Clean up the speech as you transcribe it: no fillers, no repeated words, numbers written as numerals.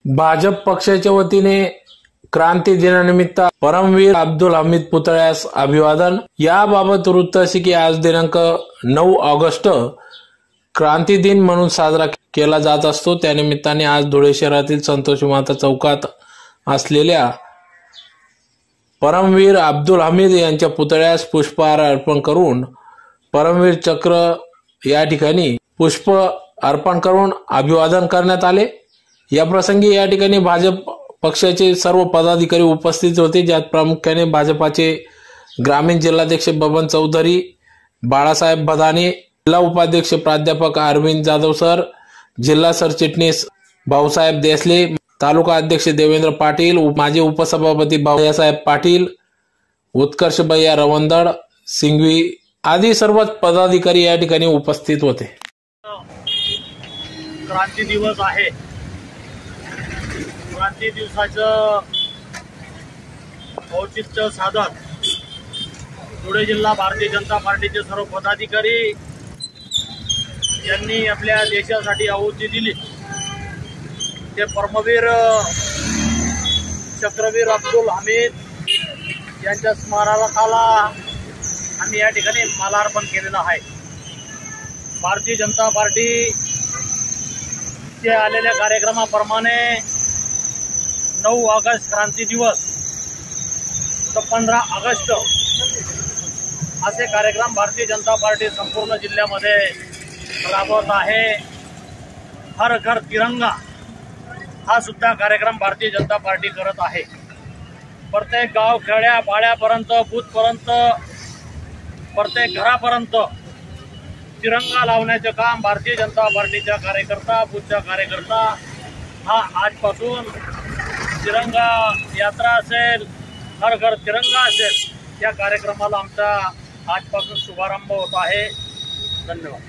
भाजप पक्षाच्या वतीने क्रांती दिनानिमित्त परमवीर अब्दुल हमीद पुतळ्यास अभिवादन। याबाबत वृत्त असे की आज दिनांक 9 ऑगस्ट क्रांती दिन म्हणून साजरा केला जात असतो। त्यानिमित्ताने आज धुळे शहरातील संतोषी माता चौकात असलेल्या परमवीर अब्दुल हमीद यांच्या पुतळ्यास पुष्पहार अर्पण करून परमवीर चक्र या ठिकाणी पुष्प अर्पण करून अभिवादन करण्यात आले। या प्रसंगी या ठिकाणी भाजप पक्षाचे सर्व पदाधिकारी उपस्थित होते, ज्यात प्रामुख्याने भाजपाचे ग्रामीण जिल्हाध्यक्ष बबन चौधरी, बाळासाहेब बदाने, जिल्हा उपाध्यक्ष प्राध्यापक अरविंद जाधव सर, जिल्हा सरचिटणीस भाऊसाहेब देसले, तालुका अध्यक्ष देवेंद्र पाटील, माजी उपसभापती भाऊसाहेब पाटील, उत्कर्ष भैया रवंदड, सिंघवी आदी सर्वच पदाधिकारी या ठिकाणी उपस्थित होते। क्रांती दिवस आहे। क्रांती दिवसाचं औचित्य साधत धुळे जिल्हा भारतीय जनता पार्टीचे सर्व पदाधिकारी यांनी आपल्या देशासाठी आहुती दिली ते परमवीर चक्रवीर अब्दुल हमीद यांच्या स्मारकाला आम्ही या ठिकाणी मालार्पण केलेलं आहे। भारतीय जनता पार्टी आलेल्या कार्यक्रमाप्रमाणे 9 ऑगस्ट क्रांती दिवस तर 15 ऑगस्ट असे कार्यक्रम भारतीय जनता पार्टी संपूर्ण जिल्ह्यामध्ये राबवत आहे। हर घर तिरंगा हा सुद्धा कार्यक्रम भारतीय जनता पार्टी करत आहे। प्रत्येक गाव खेड्या पाड्यापर्यंत बूथपर्यंत प्रत्येक घरापर्यंत तिरंगा लावण्याचे काम भारतीय जनता पार्टीच्या कार्यकर्ता बूथच्या कार्यकर्ता हा आजपासून तिरंगा यात्रा असेल, हर घर तिरंगा असेल, या कार्यक्रमाला आमचा आजपासून शुभारंभ होत आहे। धन्यवाद।